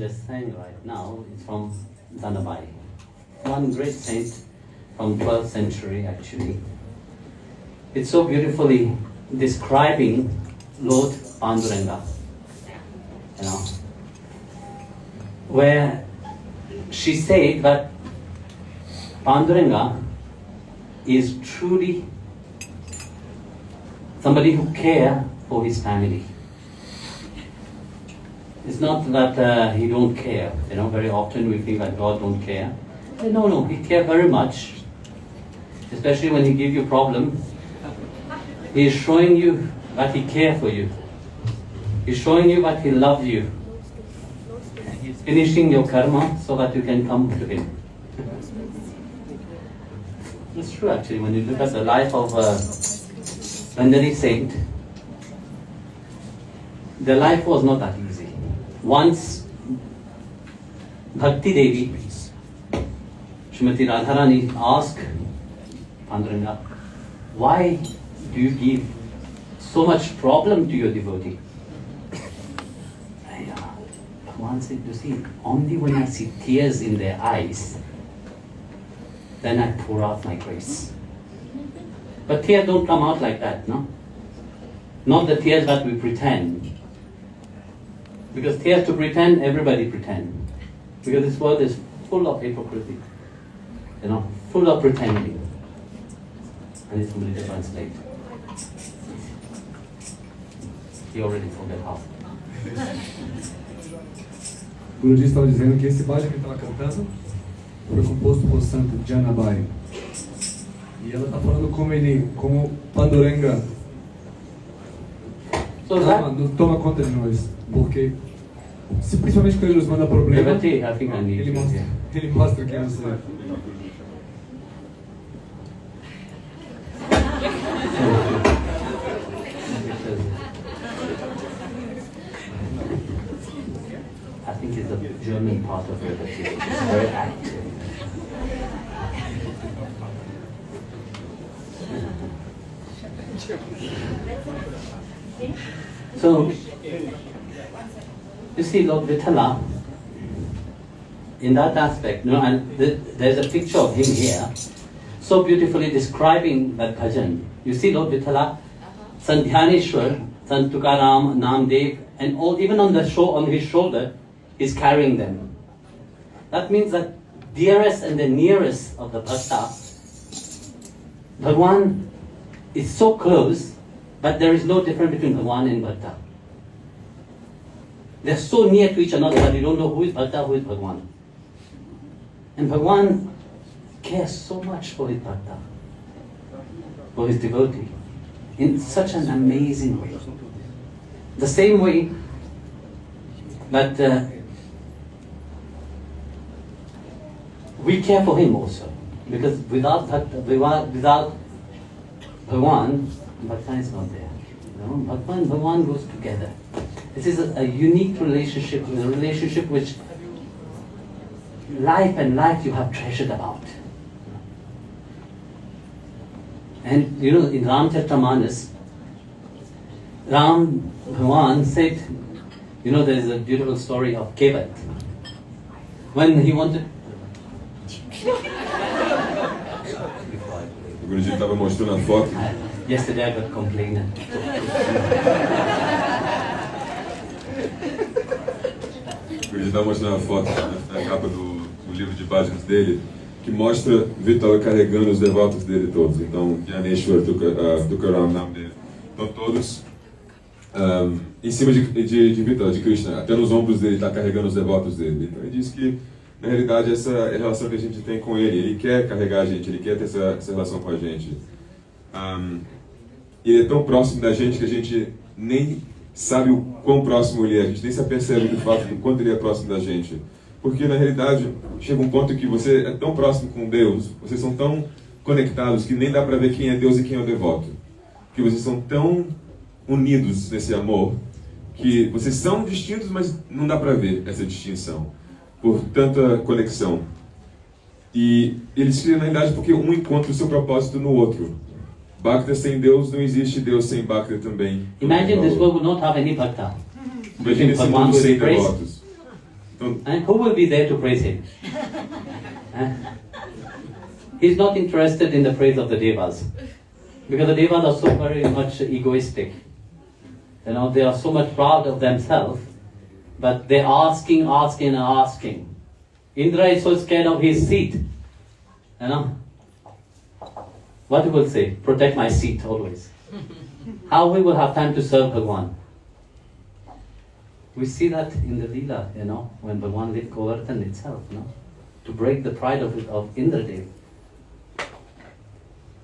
just sang right now is from Danabai, one great saint from 12th century actually. It's so beautifully describing Lord Panduranga, you know, where she said that Panduranga is truly somebody who cares for his family. It's not that he don't care. You know, very often we think that God don't care. No, he cares very much. Especially when he gives you problem, he is showing you that he cares for you. He's showing you that he loves you. He's finishing your karma so that you can come to him. It's true actually, when you look at the life of Pandari saint, their life was not that easy. Once, Bhakti Devi, Srimati Radharani asked Panduranga, why do you give so much problem to your devotee? Bhagavan said, you see, only when I see tears in their eyes, then I pour out my grace. But tears don't come out like that, no? Not the tears that we pretend. Because tears to pretend, everybody pretend. Because this world is full of hypocrisy. You know, full of pretending. I need somebody to translate. He already forgot half. O Guruji estava dizendo que esse bhajan que ele estava cantando foi composto por Santo Janabai. E ela está falando como Panduranga toma conta de nós. Porque, principalmente quando ele nos manda problema, ele mostra quem você é. I think it's the German part of it. It's very active. So, you see, Lord Vithala, in that aspect, you know, and there's a picture of him here, so beautifully describing that bhajan. You see, Lord Vithala, Sant Dhyaneshwar, Sant Tukaram, Namdev, and all, even on his shoulder, he's carrying them. That means that dearest and the nearest of the bhakta, Bhagwan is so close, but there is no difference between Bhagwan and bhakta. They're so near to each another that you don't know who is bhakta, who is Bhagwan. And Bhagwan cares so much for his bhakta, for his devotee, in such an amazing way. The same way that we care for him also. Because without Bhagwan, bhakta is not there. You know, bhakta and Bhagwan goes together. This is a unique relationship, a relationship which life you have treasured about. And you know, in Ramcharitamanas, Ram Bhagwan said, you know, there is a beautiful story of Kevat. When he wanted... O Guruji estava mostrando a foto. Yesterday I got complained. O Guruji estava mostrando a foto na capa do livro de bhajans dele, que mostra Vitala carregando os devotos dele todos. Então, Dhyaneshwar, Tukaram, Namdev, estão todos em cima de Vitala, de Krishna. Até nos ombros dele está carregando os devotos dele. Então ele diz que, na realidade, essa é a relação que a gente tem com ele. Ele quer carregar a gente, ele quer ter essa relação com a gente. Ele é tão próximo da gente que a gente nem sabe o quão próximo ele é. A gente nem se apercebe do fato do quanto ele é próximo da gente. Porque, na realidade, chega um ponto que você é tão próximo com Deus, vocês são tão conectados que nem dá para ver quem é Deus e quem é o devoto. Que vocês são tão unidos nesse amor que vocês são distintos, mas não dá para ver essa distinção por tanta conexão. E eles criam, na realidade, porque um encontra o seu propósito no outro. Bhakta sem Deus não existe, Deus sem Bhakta também. Imagine this world would not have any bhakta. Imagine esse mundo sem devotos. And who will be there to praise him? He's not interested in the praise of the devas. Because the devas are so very much egoistic. You know, they are so much proud of themselves, but they're asking. Indra is so scared of his seat. You know? What he will say? Protect my seat always. How we will have time to serve Bhagwan? We see that in the Leela, you know, when Bhagwan lit Govardhan itself, you know, to break the pride of Indradev.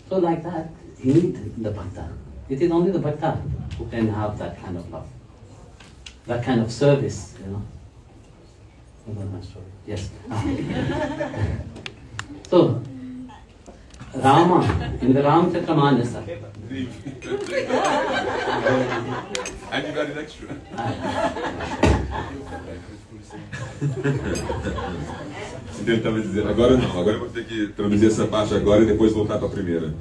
So like that, he needs the Bhakta. It is only the Bhakta who can have that kind of love, that kind of service, you know. My story. Yes. So, Rama, in the Ramchakramanasa. And you got it extra. Então ele estava dizendo, agora não, agora eu vou ter que traduzir essa parte agora e depois voltar para a primeira.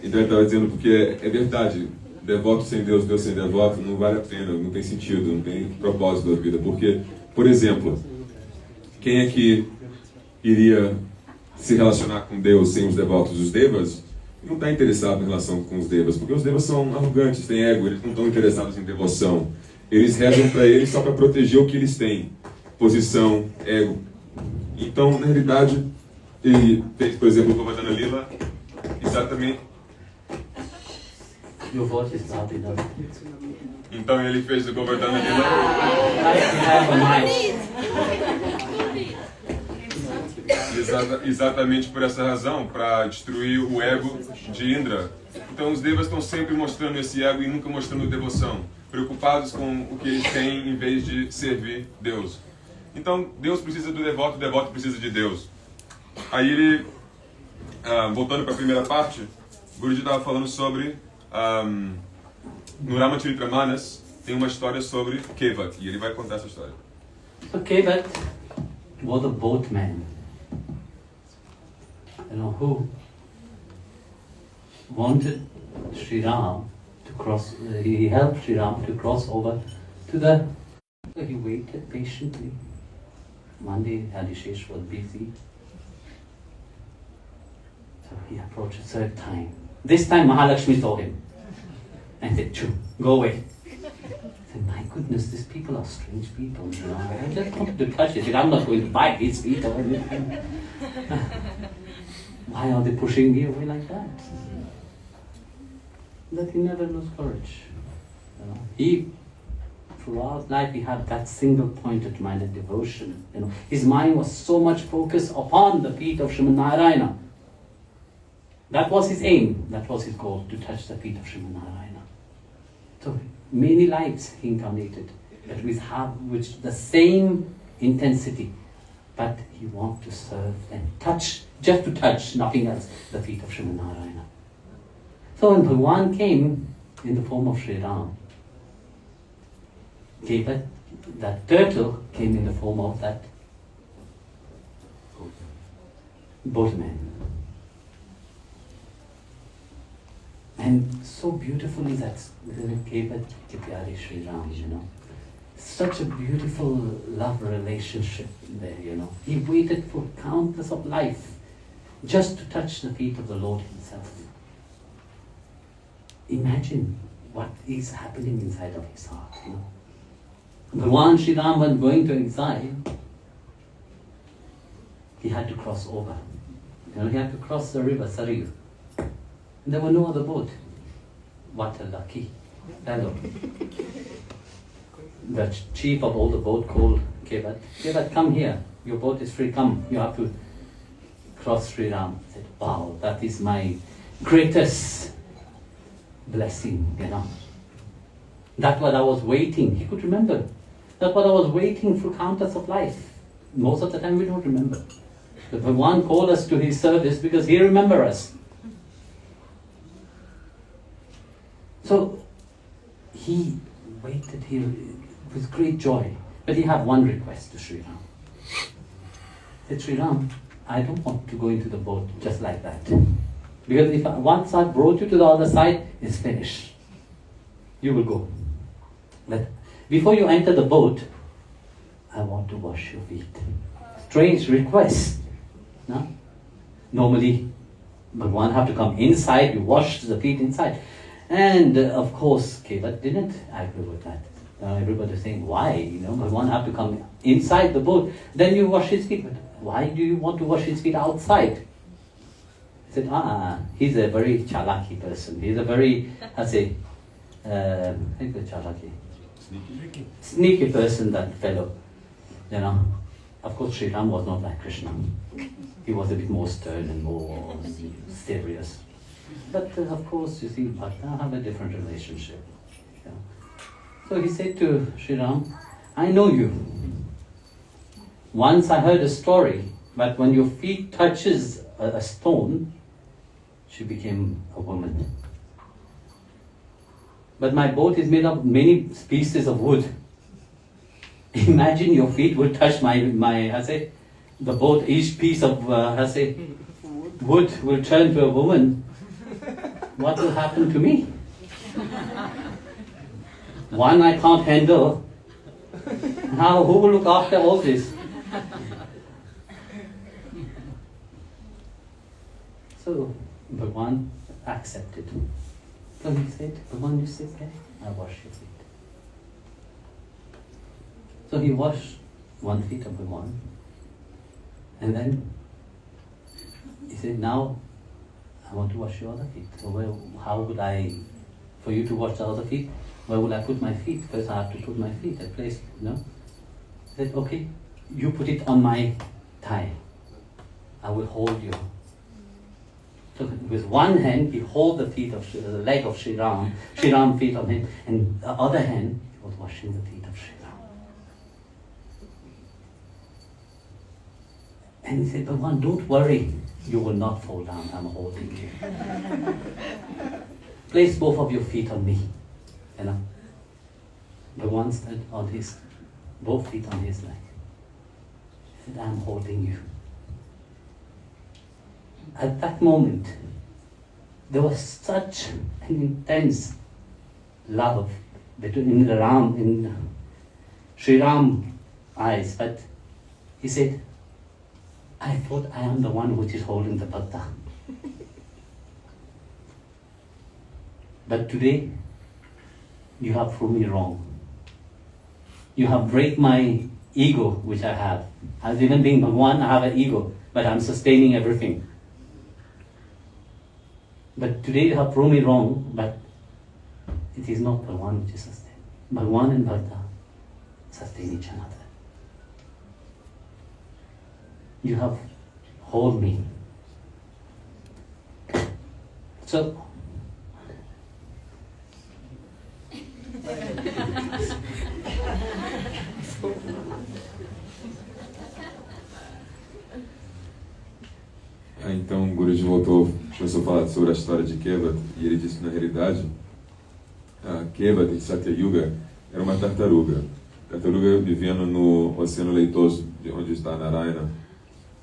Então ele estava dizendo, porque é verdade, devoto sem Deus, Deus sem devoto, não vale a pena, não tem sentido, não tem propósito da vida. Porque, por exemplo, quem é que iria se relacionar com Deus sem os devotos? Os devas não está interessado em relação com os devas, porque os devas são arrogantes, têm ego, eles não estão interessados em devoção. Eles rezam para eles só para proteger o que eles têm, posição, ego. Então, na realidade, ele fez, por exemplo, o Govardhana Lila, exatamente. Your voice is loud enough. Então ele fez o Govardhana Lila. Exatamente por essa razão, para destruir o ego de Indra. Então os devas estão sempre mostrando esse ego e nunca mostrando devoção, preocupados com o que eles têm em vez de servir Deus. Então Deus precisa do devoto, o devoto precisa de Deus. Aí ele, voltando para a primeira parte, o Guruji estava falando sobre, no Ramacharita-manas tem uma história sobre Kevat, e ele vai contar essa história. So Kevat was a boatman, you know, who wanted Sri Ram to cross, he helped Sri Ram to cross over to the, so he waited patiently. One day Adishesh was busy, so he approached a third time. This time Mahalakshmi saw him and said, "Choo, go away." I said, "My goodness, these people are strange people, you know. I just wanted to touch it. I'm not going to bite his feet or anything. Why are they pushing me away like that?" But he never lost courage. You know, he, throughout life, he had that single-pointed minded devotion. You know, his mind was so much focused upon the feet of Srimad Narayana. That was his aim. That was his goal, to touch the feet of Srimad Narayana. So many lives he incarnated, but with the same intensity. But he wanted to serve and touch, just to touch, nothing else, the feet of Srimad Narayana. So when Bhagwan came in the form of Sri Ram, that turtle came in the form of that boatman. And so beautifully that Kevat Pyare Sri Ram, you know. Such a beautiful love relationship there, you know. He waited for countless of life just to touch the feet of the Lord himself. Imagine what is happening inside of his heart, you know. Bhagwan Sri Ram was going to exile. He had to cross over. You know, he had to cross the river Saryu. There were no other boat. What a lucky fellow. The chief of all the boat called Kevat. Kevat, come here. Your boat is free. Come. You have to cross Sri Ram. I said, wow, that is my greatest blessing, you know. That's what I was waiting. He could remember. That's what I was waiting for countless of life. Most of the time we don't remember. But Bhagwan called us to his service because he remembers us. So he waited here with great joy. But he had one request to Sri Ram. He said, Sri Ram, I don't want to go into the boat just like that. Because once I brought you to the other side, it's finished. You will go. But before you enter the boat, I want to wash your feet. Strange request. No? Normally, Bhagwan have to come inside, you wash the feet inside. And of course, Kevat didn't agree with that. Everybody saying, why? Bhagwan have to come inside the boat, then you wash his feet. But why do you want to wash his feet outside? He said, he's a very chalaki person. He's a very, sneaky person, that fellow. Of course, Sri Ram was not like Krishna. He was a bit more stern and more serious. But of course, you see, Bhakta have a different relationship. So he said to Sri Ram, I know you. Once I heard a story, but when your feet touches a stone, she became a woman. But my boat is made of many pieces of wood. Imagine your feet would touch the boat, each piece of wood will turn to a woman. What will happen to me? One I can't handle. Now who will look after all this? So Bhagwan accepted. So he said, Bhagwan, you sit there, I wash your feet. So he washed one feet of Bhagwan. And then he said, now I want to wash your other feet. So for you to wash the other feet, where will I put my feet? First I have to put my feet at place, He said, okay, you put it on my thigh. I will hold you. So with one hand, he held the leg of Sri Ram feet on him, and the other hand, he was washing the feet of Sri Ram. And he said, Bhagwan, don't worry, you will not fall down, I'm holding you. Place both of your feet on me. Bhagwan stood on both feet on his leg. He said, I'm holding you. At that moment, there was such an intense love in Sri Ram's eyes, but he said, I thought I am the one which is holding the bhatta. But today, you have proved me wrong. You have break my ego which I have. As even being Bhagwan, I have an ego, but I'm sustaining everything. But today you have proved me wrong, but it is not Bhagwan which is sustained. Bhagwan and Bhakta sustain each another. You have hold me. So, Então o Guruji começou a falar sobre a história de Kevat, e ele disse que na realidade a Kevat em Satyayuga era uma tartaruga vivendo no oceano leitoso onde está Narayana.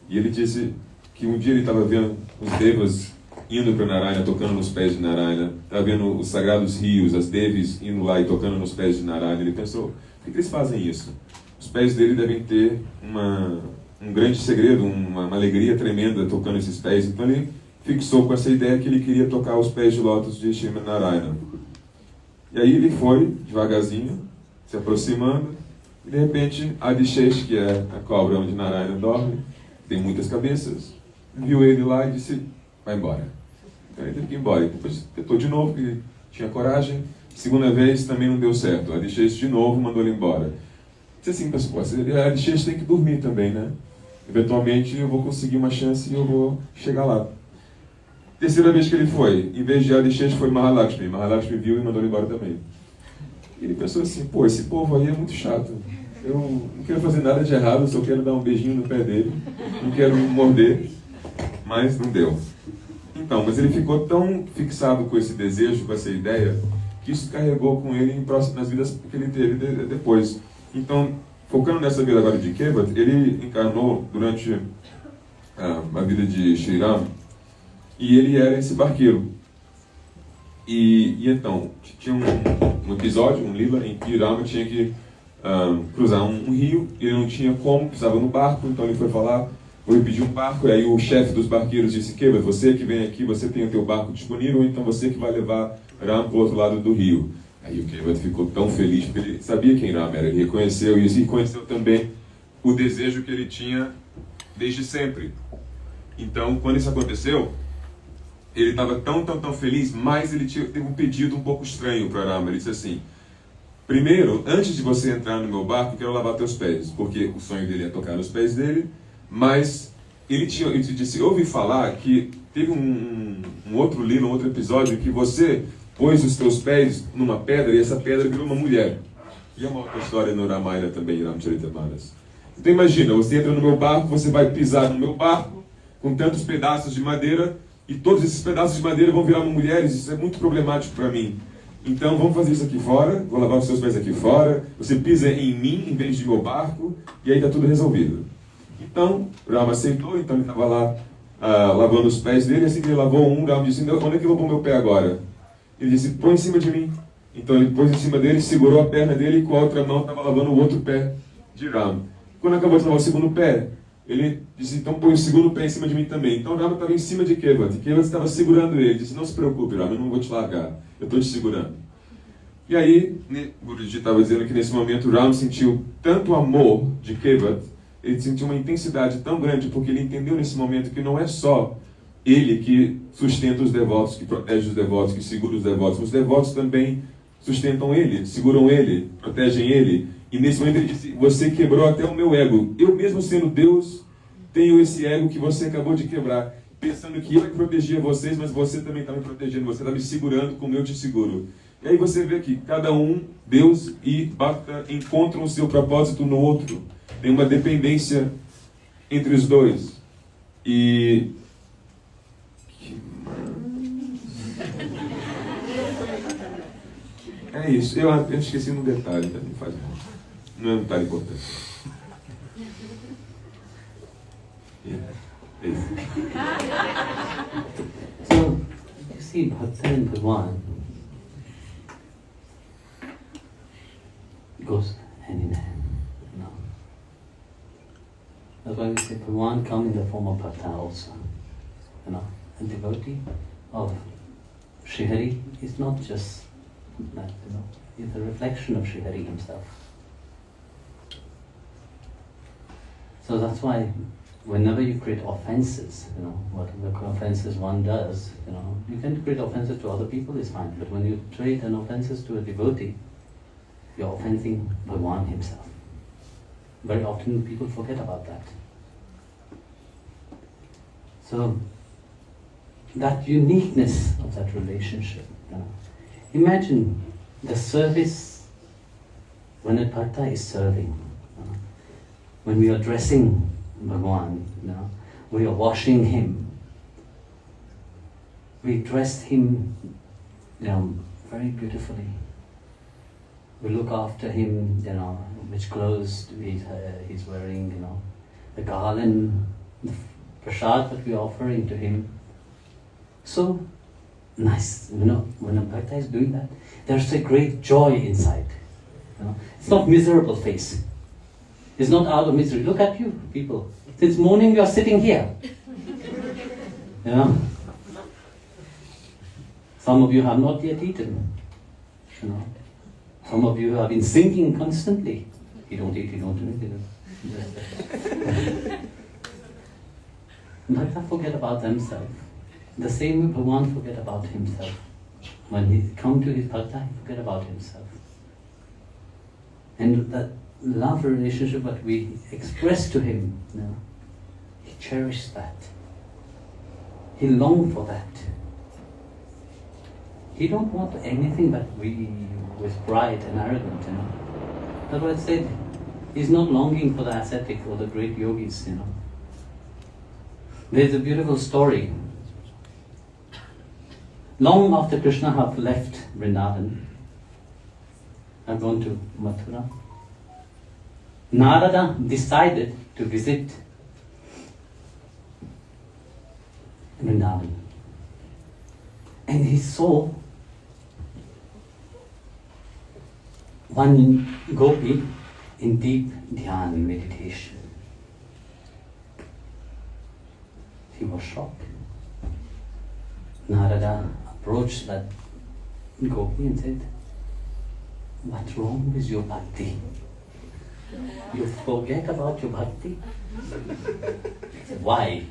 E ele disse que um dia ele estava vendo os devas indo para Narayana, tocando nos pés de Narayana, estava vendo os sagrados rios, as devis indo lá e tocando nos pés de Narayana. Ele pensou, por que eles fazem isso? Os pés dele devem ter um grande segredo, uma alegria tremenda tocando esses pés. Então ele fixou com essa ideia que ele queria tocar os pés de lótus de Srimad Narayana. E aí ele foi, devagarzinho, se aproximando, e de repente Adishesh, que é a cobra onde Narayana dorme, tem muitas cabeças, viu ele lá e disse, vai embora. Então ele teve que ir embora. E depois tentou de novo, porque ele tinha coragem. Segunda vez também não deu certo. Adishesh de novo mandou ele embora. Disse assim, pessoal, Adishesh tem que dormir também, né? Eventualmente eu vou conseguir uma chance e eu vou chegar lá. Terceira vez que ele foi, em vez de Adishesh foi Mahalakshmi. Mahalakshmi viu e mandou ele embora também. E ele pensou assim, pô, esse povo aí é muito chato. Eu não quero fazer nada de errado, só quero dar um beijinho no pé dele. Não quero morder, mas não deu. Então, mas ele ficou tão fixado com esse desejo, com essa ideia, que isso carregou com ele nas vidas que ele teve depois. Então, focando nessa vida agora de Kevat, ele encarnou durante a vida de Sri Ram, e ele era esse barqueiro. E então, tinha um episódio, um lila, em que Rama tinha que cruzar um rio, ele não tinha como, precisava no barco, então ele foi falar, foi pedir um barco, e aí o chefe dos barqueiros disse que você que vem aqui, você tem o teu barco disponível, então você que vai levar Ram para o outro lado do rio. Aí o Kevat ficou tão feliz, porque ele sabia quem Ram era, ele reconheceu isso e reconheceu também o desejo que ele tinha desde sempre. Então, quando isso aconteceu, ele estava tão feliz, mas ele teve um pedido um pouco estranho para Ram. Ele disse assim: primeiro, antes de você entrar no meu barco, eu quero lavar teus pés, porque o sonho dele é tocar nos pés dele, mas ele disse, ouvi falar que teve um outro livro, um outro episódio, que você pôs os teus pés numa pedra e essa pedra virou uma mulher. E é uma outra história no Ramayana também, Ramcharitamanas. Então imagina, você entra no meu barco, você vai pisar no meu barco, com tantos pedaços de madeira, e todos esses pedaços de madeira vão virar mulheres, isso é muito problemático para mim. Então vamos fazer isso aqui fora, vou lavar os seus pés aqui fora, você pisa em mim em vez de meu barco, e aí está tudo resolvido. Então, Rama aceitou, então ele estava lá lavando os pés dele, assim que ele lavou um, Rama disse, onde é que eu vou pôr meu pé agora? Ele disse, põe em cima de mim. Então ele pôs em cima dele, segurou a perna dele e com a outra mão estava lavando o outro pé de Rama. Quando acabou de lavar o segundo pé, ele disse, então põe o segundo pé em cima de mim também. Então Rama estava em cima de Kevat, e Kevat estava segurando ele. Ele disse, não se preocupe, Rama, eu não vou te largar, eu estou te segurando. E aí, Guruji estava dizendo que nesse momento Rama sentiu tanto amor de Kevat, ele sentiu uma intensidade tão grande, porque ele entendeu nesse momento que não é só ele que sustenta os devotos, que protege os devotos, que segura os devotos também sustentam ele, seguram ele, protegem ele. E nesse momento ele disse, você quebrou até o meu ego. Eu mesmo sendo Deus, tenho esse ego que você acabou de quebrar. Pensando que eu é que protegia vocês, mas você também está me protegendo, você está me segurando como eu te seguro. E aí você vê que cada um, Deus e Bhakta, encontram o seu propósito no outro. Tem uma dependência entre os dois. E... é isso. Eu esqueci um detalhe, tá? Não faz mal. Não é um detalhe importante. É isso. So, you see, Bhakta and Bhagwan goes hand in hand. You know? That's why we say Bhagwan come in the form of Bhakta also. You know, a devotee of Sri Hari is not just that, you know, he's a reflection of Sri Hari himself. So that's why whenever you create offenses, you know, whatever offenses one does, you know, you can create offenses to other people, is fine. But when you create an offenses to a devotee, you're offending Bhagwan himself. Very often people forget about that. So that uniqueness of that relationship, you know, imagine the service when a bhakta is serving. You know, when we are dressing Bhagwan, you know, we are washing him. We dressed him, you know, very beautifully. We look after him, you know, which clothes he's wearing, you know, the garland, the prasad that we're offering to him. So nice, you know, when a bhakta is doing that, there's a great joy inside. You know, it's not miserable face. It's not out of misery. Look at you, people. Since morning you are sitting here. You know, some of you have not yet eaten. You know, some of you have been thinking constantly. You don't eat, you don't drink. Bhakta forget about themselves. The same way Bhagwan forget about himself. When he come to his bhakta, he forget about himself. And that love relationship that we express to him, you know, he cherished that. He longed for that. He don't want anything but we with pride and arrogance, you know. That's what I said. He's not longing for the ascetic or the great yogis, you know. There's a beautiful story. Long after Krishna had left Vrindavan, had gone to Mathura, Narada decided to visit Vrindavan. And he saw one gopi in deep dhyan, meditation. He was shocked. Narada approached that gopi and said, "What's wrong with your bhakti? You forget about your bhakti?" He said, "Why?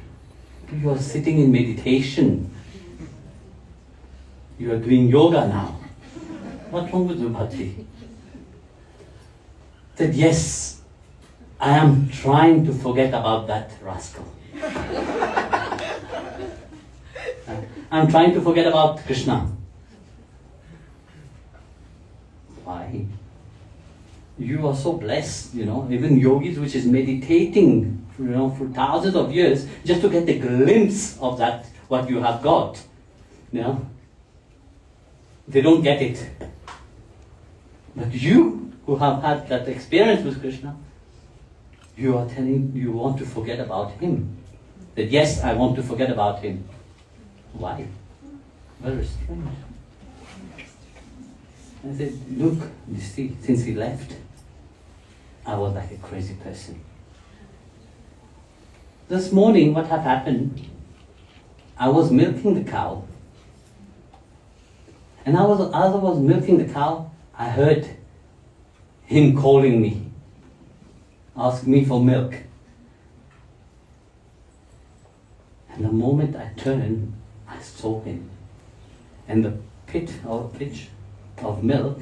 You are sitting in meditation. You are doing yoga now. What's wrong with your bhakti?" He said, "Yes, I am trying to forget about that rascal. I'm trying to forget about Krishna." Why? You are so blessed, even yogis which is meditating, for thousands of years just to get a glimpse of that, what you have got. They don't get it. But you who have had that experience with Krishna, you are telling, you want to forget about him. That yes, I want to forget about him. Why? Very strange. I said, "Look, you see, since he left, I was like a crazy person. This morning, what had happened, I was milking the cow. And as I was milking the cow, I heard him calling me, asking me for milk. And the moment I turned, I saw him. And the pitch of milk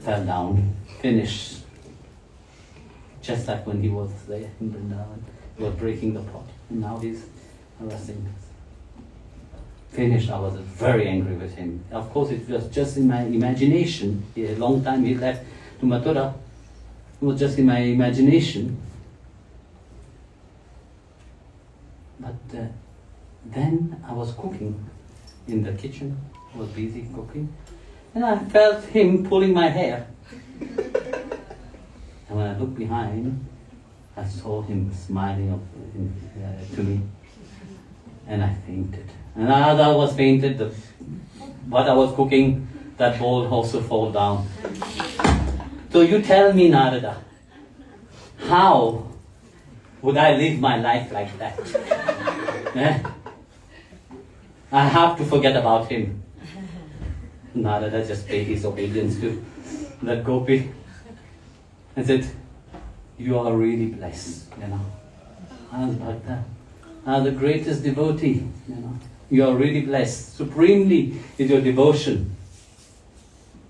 fell down, finished. Just like when he was there in Vrindavan, he was breaking the pot. And now he's harassing us. Finished. I was very angry with him. Of course, it was just in my imagination. A long time he left to Mathura. It was just in my imagination. But then I was cooking in the kitchen. I was busy cooking. And I felt him pulling my hair. And when I looked behind, I saw him smiling to me. And I fainted. And as I was fainted, what I was cooking, that bowl also fell down. So you tell me, Narada, how would I live my life like that? I have to forget about him. Narada just paid his obedience to that gopi and said, "You are really blessed, I'm Bhakta. I'm the greatest devotee, You are really blessed. Supremely is your devotion.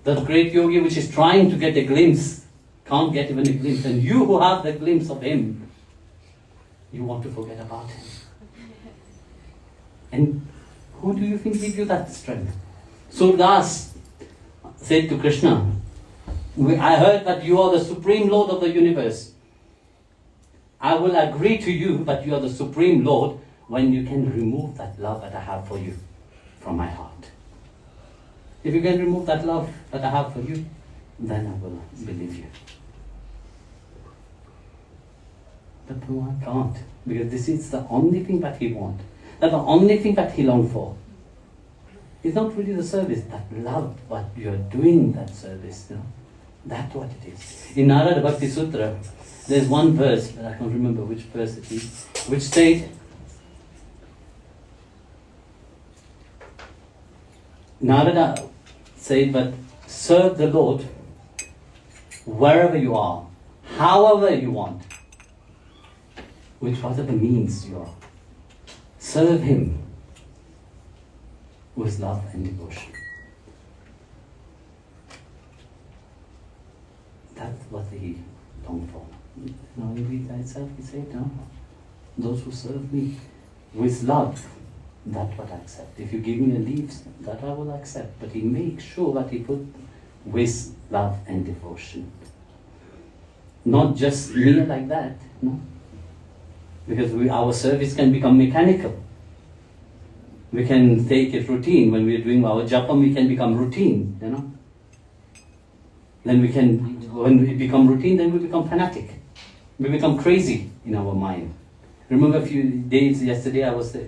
That great yogi which is trying to get a glimpse, can't get even a glimpse. And you who have the glimpse of him, you want to forget about him. And who do you think gives you that strength?" Surdas said to Krishna, "I heard that you are the Supreme Lord of the universe. I will agree to you that you are the Supreme Lord when you can remove that love that I have for you from my heart. If you can remove that love that I have for you, then I will believe you." But no, I can't, because this is the only thing that he wants. That's the only thing that he longs for. It's not really the service, that love, what you are doing, that service, That's what it is. In Narada Bhakti Sutra, there's one verse, but I can't remember which verse it is, which said, Narada said, "But serve the Lord wherever you are, however you want, with whatever means you are. Serve him with love and devotion." That's what he longed for. In Gita itself he said, "Those who serve me with love, that's what I accept. If you give me a leaf, that I will accept." But he makes sure that he put with love and devotion. Not just mere like that, Because our service can become mechanical. We can take it routine. When we're doing our japam, we can become routine, Then when we become routine, then we become fanatic. We become crazy in our mind. Remember a few days yesterday, I was, day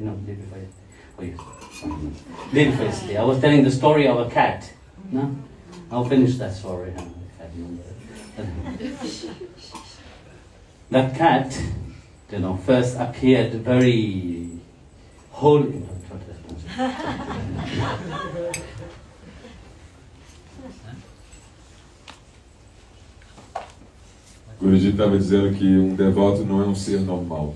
before yesterday, I was telling the story of a cat. I'll finish that story. That cat, first appeared very holy. Guruji estava dizendo que devoto não é ser normal.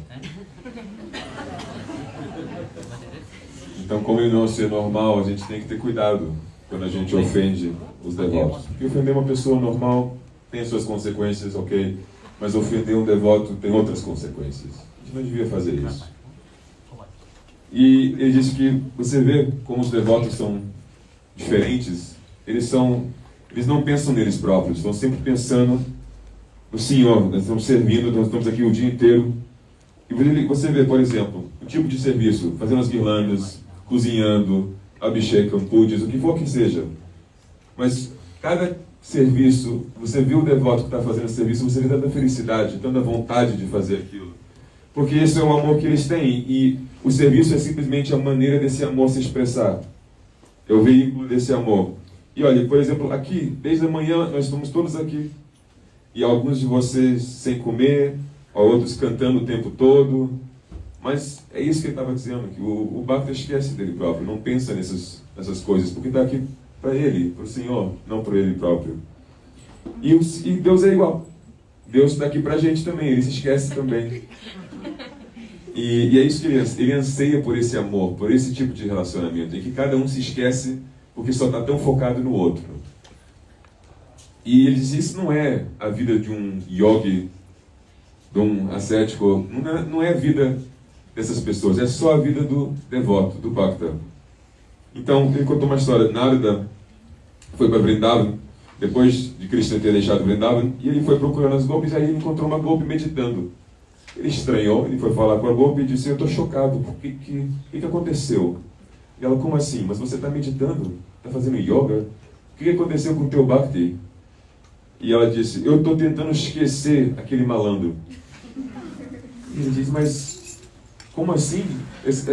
Então, como ele não é ser normal, a gente tem que ter cuidado quando a gente ofende os devotos. Porque ofender uma pessoa normal tem suas consequências, ok? Mas ofender um devoto tem outras consequências. A gente não devia fazer isso. E ele disse que você vê como os devotos são diferentes. Eles não pensam neles próprios, estão sempre pensando no Senhor. Nós estamos servindo, nós estamos aqui o dia inteiro. E você vê, por exemplo, o tipo de serviço, fazendo as guirlandas, cozinhando, abhishekam, pujas, o que for que seja. Mas cada serviço, você vê o devoto que está fazendo esse serviço, você vê tanta felicidade, tanta vontade de fazer aquilo. Porque esse é o amor que eles têm. E o serviço é simplesmente a maneira desse amor se expressar. É o veículo desse amor. E olha, por exemplo, aqui, desde a manhã, nós estamos todos aqui. E alguns de vocês sem comer, outros cantando o tempo todo. Mas é isso que ele estava dizendo, que o Bhakta esquece dele próprio, não pensa nessas coisas, porque está aqui para ele, para o Senhor, não para ele próprio. E Deus é igual. Deus está aqui para a gente também, ele se esquece também. E é isso que ele anseia por esse amor, por esse tipo de relacionamento, em que cada um se esquece porque só está tão focado no outro. E ele diz, isso não é a vida de um yogi, de um ascético, não é a vida dessas pessoas, é só a vida do devoto, do Bhakta. Então, ele contou uma história. Narada foi para Vrindavan, depois de Krishna ter deixado Vrindavan, e ele foi procurando as golpes, aí ele encontrou uma golpe meditando. Ele estranhou, ele foi falar com a golpe e disse, eu estou chocado, o que aconteceu? E ela, como assim? Mas você está meditando? Está fazendo yoga? O que aconteceu com o teu Bhakti? E ela disse, eu estou tentando esquecer aquele malandro. E ele diz, mas como assim?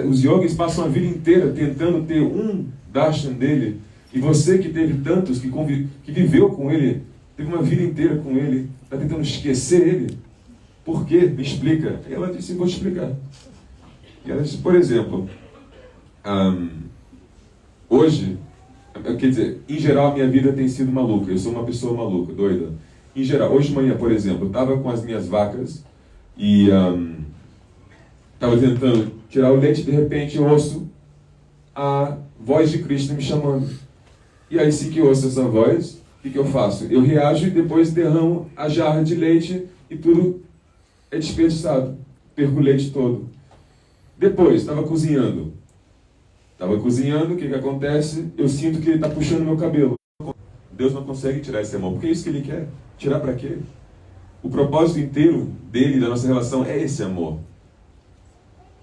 Os yogis passam a vida inteira tentando ter um darshan dele, e você que teve tantos, que viveu com ele, teve uma vida inteira com ele, está tentando esquecer ele? Por quê? Me explica. E ela disse, vou te explicar. E ela disse, por exemplo, hoje, quer dizer, em geral a minha vida tem sido maluca, eu sou uma pessoa maluca, doida. Em geral, hoje de manhã, por exemplo, eu estava com as minhas vacas e estava tentando tirar o leite, de repente eu ouço a voz de Krishna me chamando. E aí, assim que eu ouço essa voz, o que eu faço? Eu reajo e depois derramo a jarra de leite e tudo é desperdiçado. Perco o leite todo. Depois, estava cozinhando. O que acontece? Eu sinto que ele está puxando meu cabelo. Deus não consegue tirar esse amor, porque é isso que ele quer. Tirar para quê? O propósito inteiro dele, da nossa relação, é esse amor.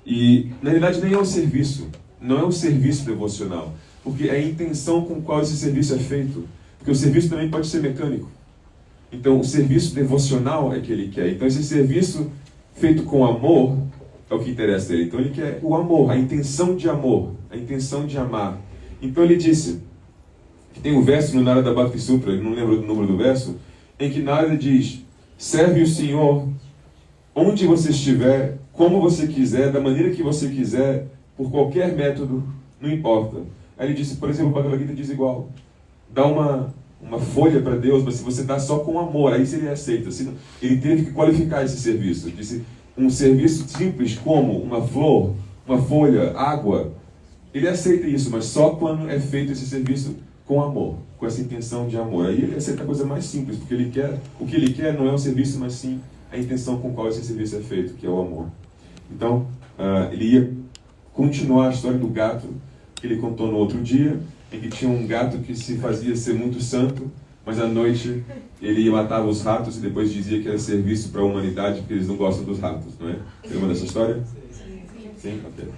E, na realidade, nem é um serviço. Não é um serviço devocional. Porque é a intenção com qual esse serviço é feito. Porque o serviço também pode ser mecânico. Então, o serviço devocional é que ele quer. Então, esse serviço feito com amor é o que interessa a ele. Então, ele quer o amor, a intenção de amor, a intenção de amar. Então, ele disse, que tem um verso no Narada Bhakti Sutra, eu não lembro do número do verso, em que Narada diz, serve o Senhor onde você estiver, como você quiser, da maneira que você quiser, por qualquer método, não importa. Aí ele disse, por exemplo, o Bhagavad Gita diz igual, dá uma folha para Deus, mas se você dá só com amor, aí ele aceita. Ele teve que qualificar esse serviço. Ele disse, um serviço simples como uma flor, uma folha, água, ele aceita isso, mas só quando é feito esse serviço com amor, com essa intenção de amor. Aí ele aceita a coisa mais simples, porque o que ele quer não é o serviço, mas sim a intenção com qual esse serviço é feito, que é o amor. Então, ele ia continuar a história do gato que ele contou no outro dia, em que tinha um gato que se fazia ser muito santo, mas à noite ele matava os ratos e depois dizia que era serviço para a humanidade, porque eles não gostam dos ratos, não é? Lembra dessa história? Sim? Ok.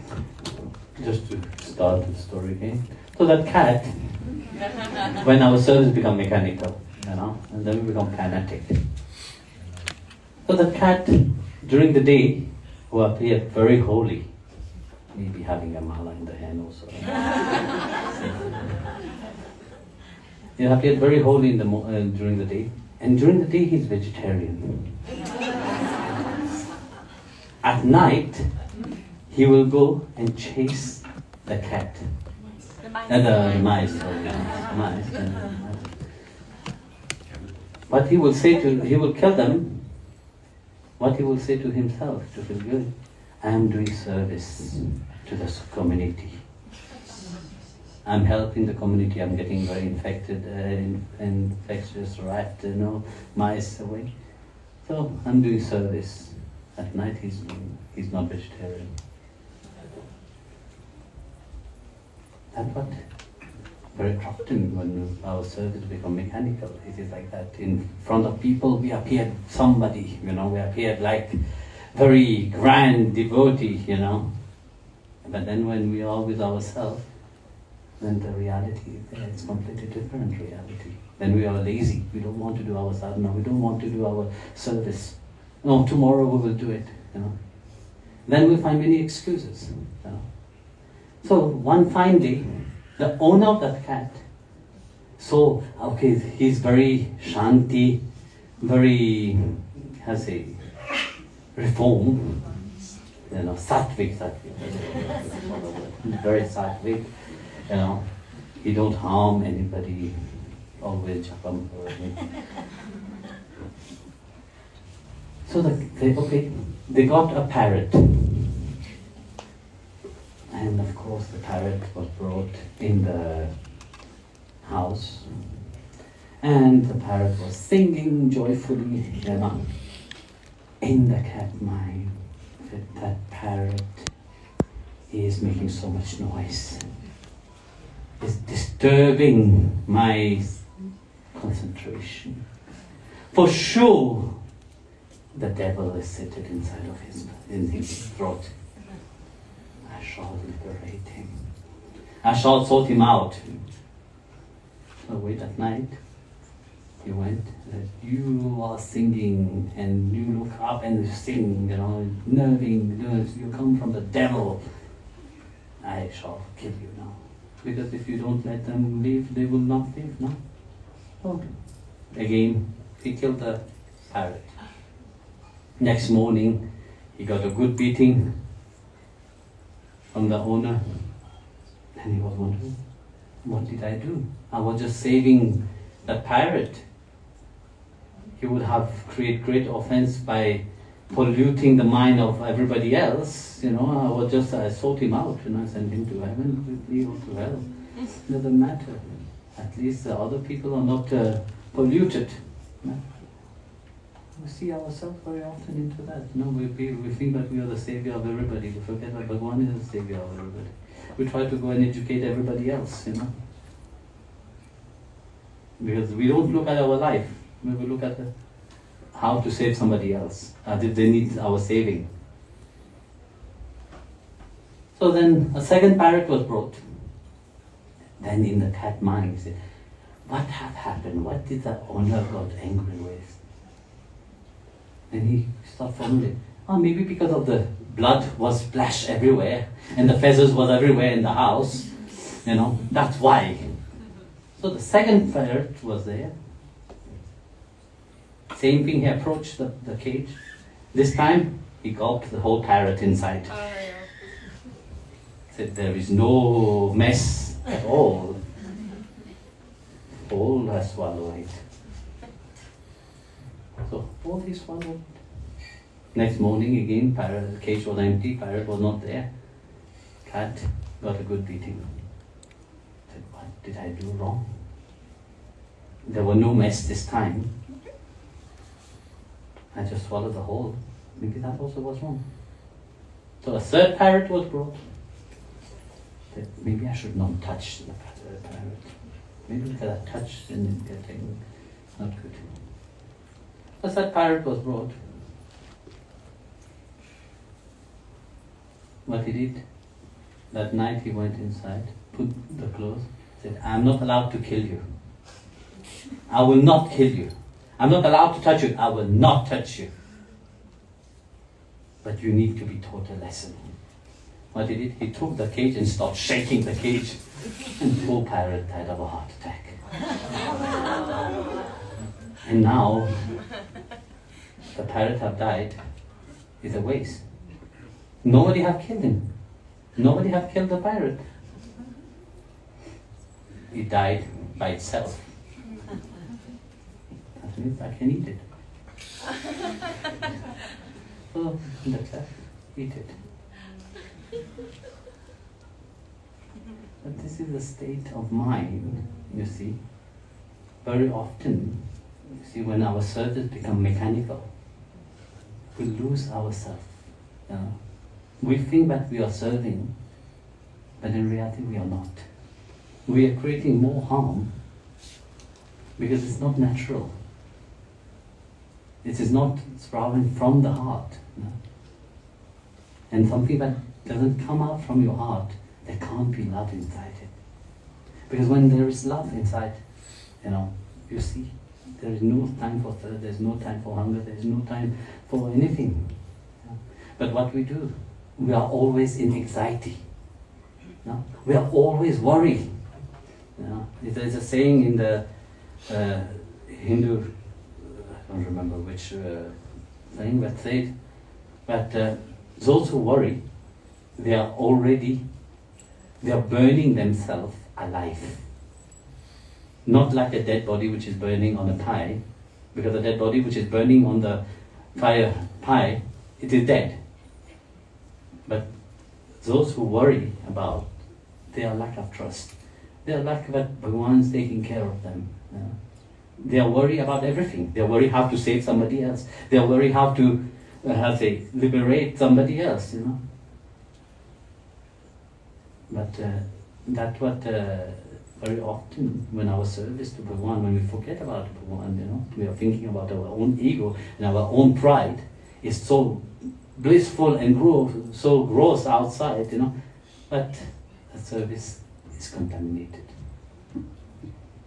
Just to start the story again. So that cat, when our service become mechanical, and then we become kinetic. So that cat, during the day, who appeared very holy, maybe having a mala in the hand also. He appeared very holy during the day, And during the day he's vegetarian. At night, he will go and chase the cat. The mice. But he will kill them. What he will say to himself to feel good, I am doing service to this community. I'm helping the community. I'm getting very infectious rat, mice away. So I'm doing service. At night he's not vegetarian. That's what very often when our service become mechanical, it is like that. In front of people we appear somebody, we appear like very grand devotee, But then when we are with ourselves, then the reality is there. It's completely different reality. Then we are lazy. We don't want to do our sadhana. We don't want to do our service. No, tomorrow we will do it. Then we'll find many excuses. So one fine day, the owner of that cat, he's very shanti, very, reform, sattvic, very sattvic, he don't harm anybody, always japam for anything. So they got a parrot. And of course the parrot was brought in the house. And the parrot was singing joyfully, in the cat mind. That parrot is making so much noise. It's disturbing my concentration. For sure, the devil is seated inside of his throat. I shall liberate him. I shall sort him out. So wait at night. He went, you are singing and you look up and sing, nerving, you come from the devil. I shall kill you now. Because if you don't let them leave, they will not leave, no? So, again, he killed the parrot. Next morning, he got a good beating from the owner. And he was wondering, what did I do? I was just saving the parrot. He would have created great offense by polluting the mind of everybody else. I sought him out and I sent him to heaven quickly or to hell. It doesn't matter. At least the other people are not polluted. No? We see ourselves very often into that. We think that we are the savior of everybody. We forget that Bhagavan is the savior of everybody. We try to go and educate everybody else, Because we don't look at our life. We look at how to save somebody else. They need our saving. So then a second parrot was brought. Then in the cat mind, he said, what had happened? What did the owner got angry with? And he started formulating, maybe because of the blood was splashed everywhere and the feathers was everywhere in the house. That's why. So the second parrot was there. Same thing, he approached the cage. This time, he gulped the whole parrot inside. Said there is no mess at all. All has swallowed it. So all he swallowed. Next morning again, the cage was empty, parrot was not there. Cat got a good beating. Said, what did I do wrong? There were no mess this time. I just swallowed the whole. Maybe that also was wrong. So a third parrot was brought. Said, maybe I should not touch the parrot. Maybe because I touched and getting not good. So that parrot was brought. What he did, that night he went inside, put the clothes, said, I'm not allowed to kill you. I will not kill you. I'm not allowed to touch you. I will not touch you. But you need to be taught a lesson. What he did, he took the cage and started shaking the cage. And poor parrot died of a heart attack. And now, the pirate have died, is a waste. Nobody have killed him. Nobody have killed the pirate. It died by itself. That means I can eat it. So, that's it. Eat it. But this is the state of mind, you see. Very often, you see, when our service become mechanical, we lose ourselves. You know? We think that we are serving, but in reality we are not. We are creating more harm because it's not natural. It is not sprouting from the heart. You know? And something that doesn't come out from your heart, there can't be love inside it. Because when there is love inside, you know, you see, there is no time for thirst, there is no time for hunger, there is no time for anything. You know? But what we do, we are always in anxiety. You know? We are always worried. You know? There is a saying in the Hindu, I don't remember which thing, but said that those who worry, they are burning themselves alive. Not like a dead body which is burning on a pie, because a dead body which is burning on the pie, it is dead. But those who worry about their lack of trust, their lack that Bhagavan is taking care of them. You know? They are worried about everything. They are worried how to save somebody else. They are worried how to liberate somebody else, you know. But that's what very often when our service to Bhagavan, when we forget about Bhagavan, you know, we are thinking about our own ego and our own pride is so blissful and so gross outside, you know, but the service is contaminated.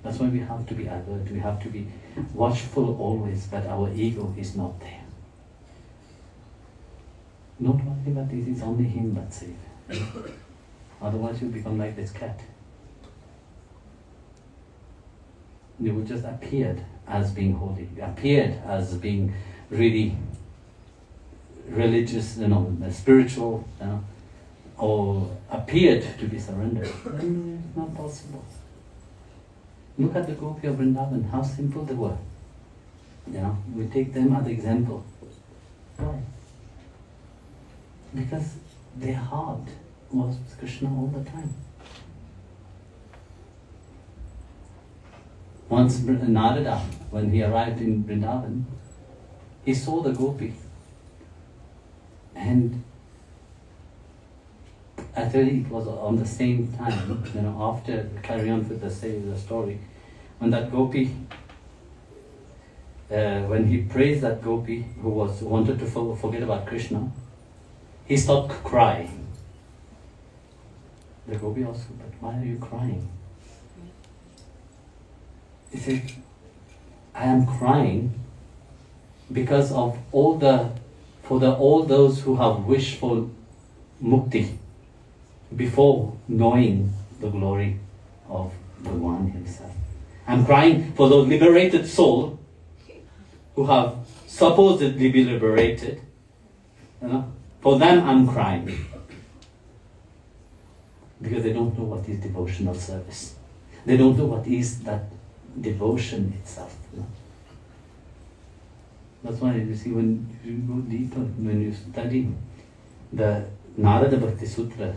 That's why we have to be alert, we have to be watchful always that our ego is not there. Not only that it is only him that saves. Otherwise you become like this cat. You would just appeared as being holy, appeared as being really religious, you know, spiritual, you know, or appeared to be surrendered. It's not possible. Look at the Gopi of Vrindavan, how simple they were. You know, we take them as example. Why? Because their heart was with Krishna all the time. Once Narada, when he arrived in Vrindavan, he saw the Gopi. And actually it was on the same time, you know, after carry on with the story, when that Gopi, when he praised that Gopi who wanted to forget about Krishna, he stopped crying. The Gopi asked, but why are you crying? He said, I am crying because of all those who have wished for mukti before knowing the glory of Bhagavan himself. I'm crying for those liberated souls who have supposedly been liberated. You know? For them I'm crying. Because they don't know what is devotional service. They don't know what is that devotion itself. You know? That's why you see when you go deeper, when you study the Narada Bhakti Sutra,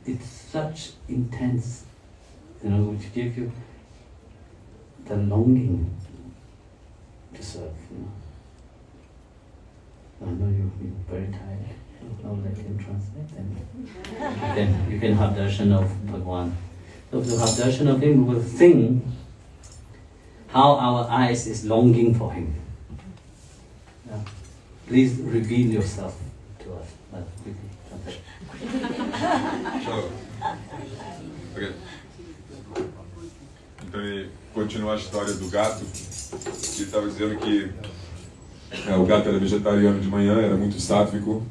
it's such intense, you know, which gives you the longing to serve. You know. I know you're very tired. Now let him translate and you can have darshan of Bhagavan. So if you have darshan of him, we will sing how our eyes is longing for him. Yeah. Please reveal yourself to us. Ok. Então ele continua a história do gato. Ele estava dizendo que o gato era vegetariano de manhã, era muito sáttvico,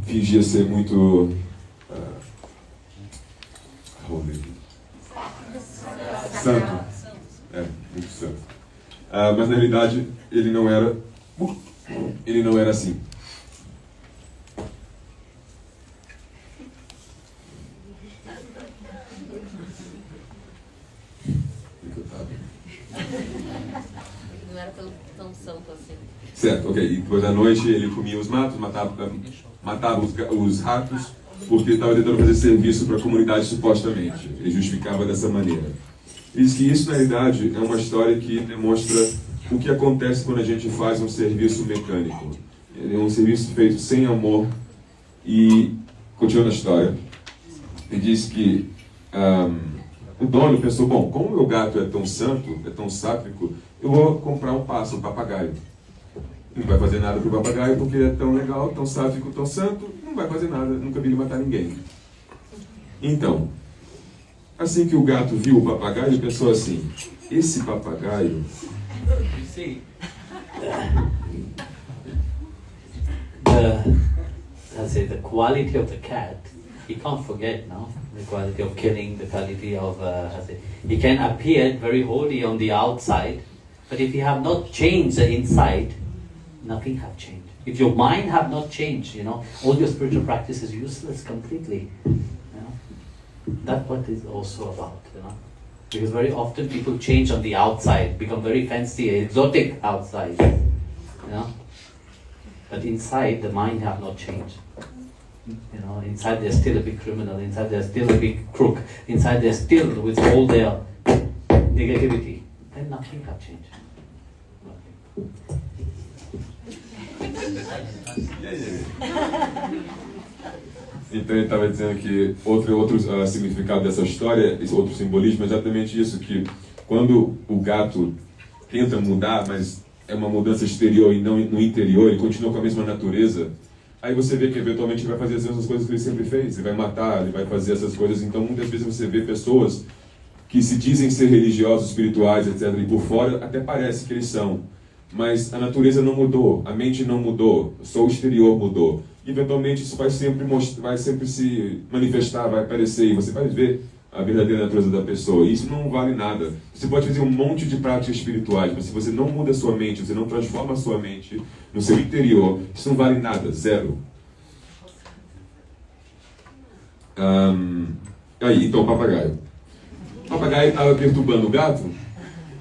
fingia ser muito santo, Mas na realidade ele não era assim. Não era tão santo assim. Certo, ok. E depois à noite ele comia os matos, matava os ratos, porque estava tentando fazer serviço para a comunidade supostamente. Ele justificava dessa maneira. Diz que isso, na realidade, é uma história que demonstra o que acontece quando a gente faz um serviço mecânico. É um serviço feito sem amor. E, continuando a história, ele diz que o dono pensou, bom, como o meu gato é tão santo, é tão sátrico, eu vou comprar um pássaro, um papagaio. Não vai fazer nada pro papagaio porque ele é tão legal, tão sátrico, tão santo, não vai fazer nada, nunca vi ele matar ninguém. Então, assim que o gato viu o papagaio, ele pensou assim, esse papagaio... You see, the quality of the cat, he can't forget, no? The quality of killing, the quality of, he can appear very holy on the outside, but if you have not changed the inside, nothing have changed. If your mind have not changed, all your spiritual practice is useless completely. That's what it's also about, Because very often people change on the outside, become very fancy, exotic outside, But inside, the mind have not changed. Inside they're still a big criminal, inside they're still a big crook, inside they're still with all their negativity. Then nothing have changed. Então ele estava dizendo que outro significado dessa história, esse outro simbolismo é exatamente isso, que quando o gato tenta mudar, mas é uma mudança exterior e não no interior, ele continua com a mesma natureza, aí você vê que eventualmente ele vai fazer as mesmas coisas que ele sempre fez, ele vai matar, ele vai fazer essas coisas. Então muitas vezes você vê pessoas que se dizem ser religiosos, espirituais, etc., e por fora até parece que eles são, mas a natureza não mudou, a mente não mudou, só o exterior mudou. E eventualmente isso vai sempre se manifestar, vai aparecer, e você vai ver a verdadeira natureza da pessoa. E isso não vale nada. Você pode fazer um monte de práticas espirituais, mas se você não muda a sua mente, você não transforma a sua mente no seu interior, isso não vale nada, zero. Então o papagaio. O papagaio estava perturbando o gato,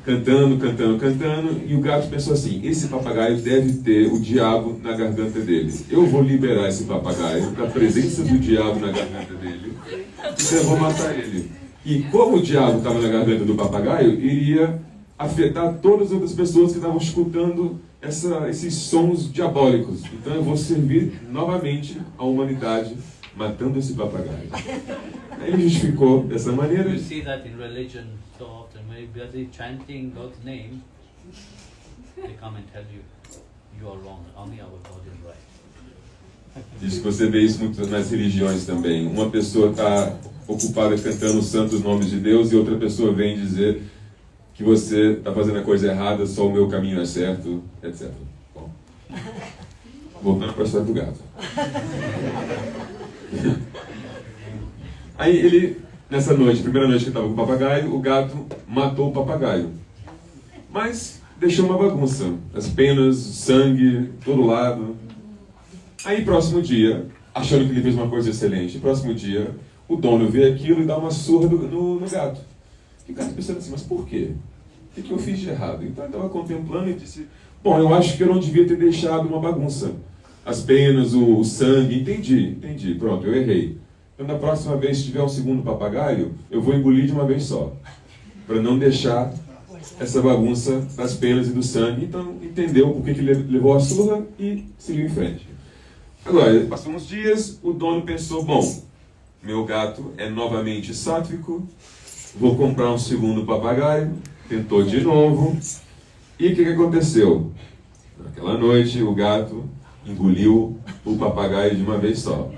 cantando, e o gato pensou assim, esse papagaio deve ter o diabo na garganta dele. Eu vou liberar esse papagaio da presença do diabo na garganta dele, e eu vou matar ele. E como o diabo estava na garganta do papagaio, iria afetar todas as outras pessoas que estavam escutando esses sons diabólicos. Então eu vou servir novamente a humanidade matando esse papagaio. Ele justificou dessa maneira. You see that in religion so often, when you're busy chanting God's name, they come and tell you, you are wrong, only our God is right. Diz que você vê isso muito nas religiões também. Uma pessoa está ocupada cantando os santos nomes de Deus e outra pessoa vem dizer que você está fazendo a coisa errada, só o meu caminho é certo, etc. Bom, voltando para a história do gato. Aí ele, nessa noite, primeira noite que estava com o papagaio, o gato matou o papagaio. Mas deixou uma bagunça. As penas, sangue, todo lado. Aí, próximo dia, achando que ele fez uma coisa excelente, próximo dia, o dono vê aquilo e dá uma surra no gato. E o gato pensando assim, mas por quê? O que eu fiz de errado? Então ele estava contemplando e disse, bom, eu acho que eu não devia ter deixado uma bagunça. As penas, o sangue, entendi, pronto, eu errei. Então, da próxima vez, se tiver um segundo papagaio, eu vou engolir de uma vez só, para não deixar essa bagunça das penas e do sangue. Então, entendeu por que ele levou a surra e seguiu em frente. Agora, passou uns dias, o dono pensou, bom, meu gato é novamente sátrico, vou comprar um segundo papagaio, tentou de novo, e o que aconteceu? Naquela noite, o gato engoliu o papagaio de uma vez só.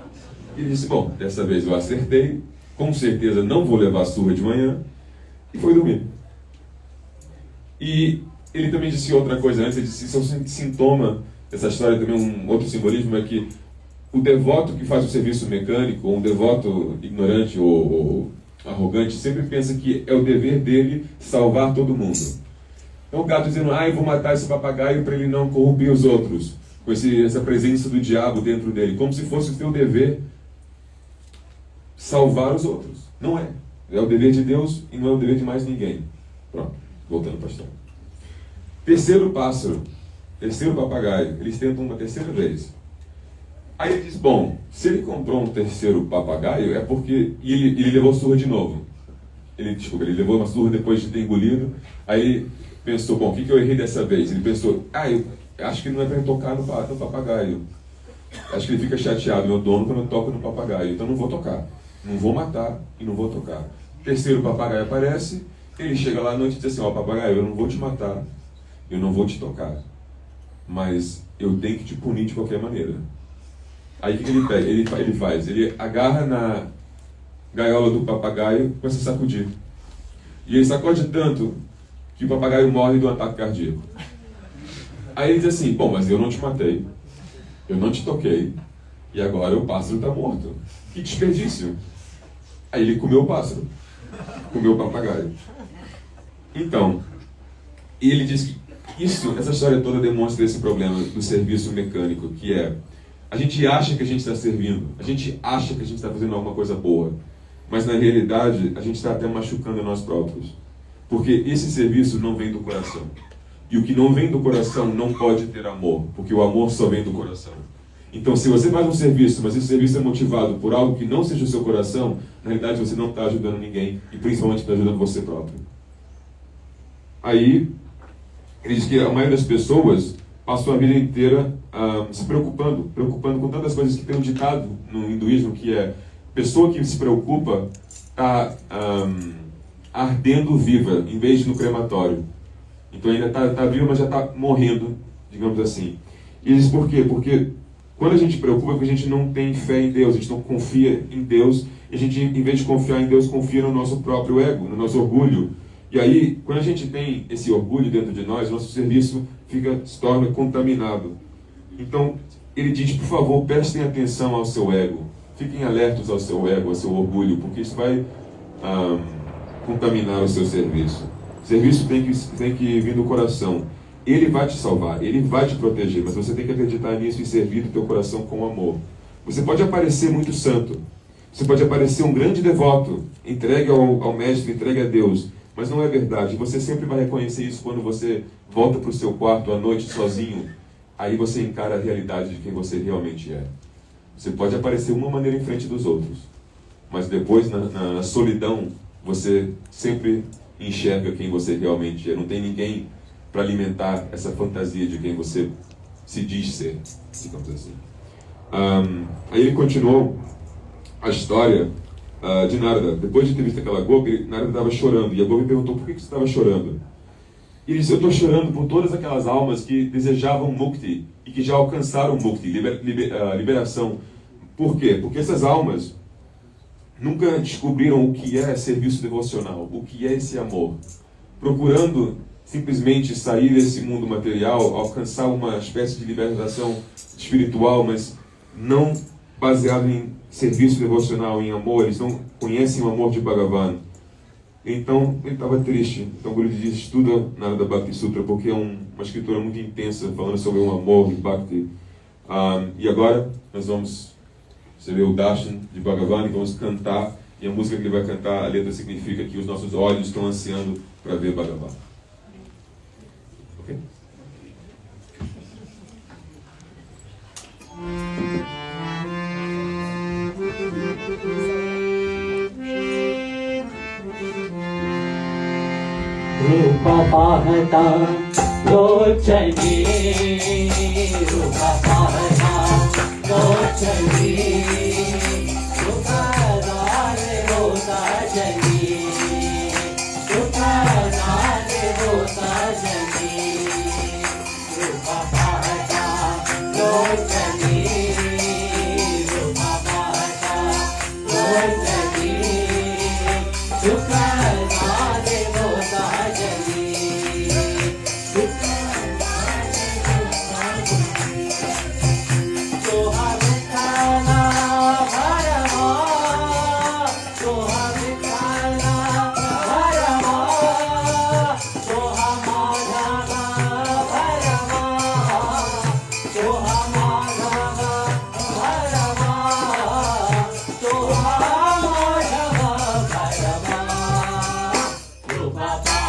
E disse, bom, dessa vez eu acertei, com certeza não vou levar surra de manhã, e foi dormir. E ele também disse outra coisa antes, ele disse, isso é um sintoma, essa história também, um outro simbolismo é que o devoto que faz o serviço mecânico, ou um devoto ignorante ou arrogante, sempre pensa que é o dever dele salvar todo mundo. É o gato dizendo, eu vou matar esse papagaio para ele não corromper os outros. Com essa presença do diabo dentro dele. Como se fosse o teu dever salvar os outros. Não é. É o dever de Deus e não é o dever de mais ninguém. Pronto. Voltando para a história. Terceiro pássaro. Terceiro papagaio. Eles tentam uma terceira vez. Aí ele diz, bom, se ele comprou um terceiro papagaio, é porque... E ele levou surra de novo. Ele levou uma surra depois de ter engolido. Aí ele pensou, bom, o que eu errei dessa vez? Ele pensou, eu acho que não é para eu tocar no papagaio. Acho que ele fica chateado, meu dono, quando eu toco no papagaio. Então não vou tocar. Não vou matar e não vou tocar. Terceiro papagaio aparece. Ele chega lá à noite e diz assim, papagaio, eu não vou te matar. Eu não vou te tocar. Mas eu tenho que te punir de qualquer maneira. Aí o que ele pega? Ele faz? Ele agarra na gaiola do papagaio e começa a sacudir. E ele sacode tanto que o papagaio morre de um ataque cardíaco. Aí ele diz assim, bom, mas eu não te matei. Eu não te toquei. E agora o pássaro está morto. Que desperdício. Aí ele comeu o pássaro. Comeu o papagaio. Então, ele diz que essa história toda demonstra esse problema do serviço mecânico, que é, a gente acha que a gente está servindo, a gente acha que a gente está fazendo alguma coisa boa, mas na realidade a gente está até machucando nós próprios. Porque esse serviço não vem do coração. E o que não vem do coração não pode ter amor, porque o amor só vem do coração. Então, se você faz um serviço, mas esse serviço é motivado por algo que não seja o seu coração, na realidade você não está ajudando ninguém, e principalmente está ajudando você próprio. Aí, ele diz que a maioria das pessoas passou a vida inteira se preocupando com tantas coisas, que tem um ditado no hinduísmo que é, pessoa que se preocupa está ardendo viva, em vez de no crematório. Então ainda está viva, mas já está morrendo, digamos assim. E ele diz por quê? Porque quando a gente preocupa, é porque a gente não tem fé em Deus, a gente não confia em Deus, e a gente, em vez de confiar em Deus, confia no nosso próprio ego, no nosso orgulho. E aí, quando a gente tem esse orgulho dentro de nós, nosso serviço se torna contaminado. Então, ele diz, por favor, prestem atenção ao seu ego. Fiquem alertos ao seu ego, ao seu orgulho, porque isso vai contaminar o seu serviço. O serviço tem que vir do coração. Ele vai te salvar, ele vai te proteger, mas você tem que acreditar nisso e servir o teu coração com amor. Você pode aparecer muito santo, você pode aparecer um grande devoto, entregue ao mestre, entregue a Deus, mas não é verdade. Você sempre vai reconhecer isso quando você volta para o seu quarto à noite sozinho. Aí você encara a realidade de quem você realmente é. Você pode aparecer uma maneira em frente dos outros, mas depois, na solidão, você sempre enxerga quem você realmente é. Não tem ninguém para alimentar essa fantasia de quem você se diz ser, digamos assim. Aí ele continuou a história de Narada. Depois de ter visto aquela Gopi, Narada estava chorando. E a Gopi perguntou, por que você estava chorando? E ele disse, eu estou chorando por todas aquelas almas que desejavam mukti e que já alcançaram mukti, liberação. Por quê? Porque essas almas nunca descobriram o que é serviço devocional, o que é esse amor. Procurando simplesmente sair desse mundo material, alcançar uma espécie de libertação espiritual, mas não baseado em serviço devocional, em amor. Eles não conhecem o amor de Bhagavan. Então, ele estava triste. Então, o Guru diz, estuda Narada Bhakti Sutra, porque é uma escritura muito intensa, falando sobre o amor e Bhakti. E agora, nós vamos receber o Darshan de Bhagavan e vamos cantar. E a música que ele vai cantar, a letra significa que os nossos olhos estão ansiando para ver Bhagavan. Ok? Rupa pahata lochani, rupa pahata lochani, rupa dare hota jani, rupa dare hota jani, rupa pahata lochani, rupa pahata lochani, rupa dare hota jani. Soha Hare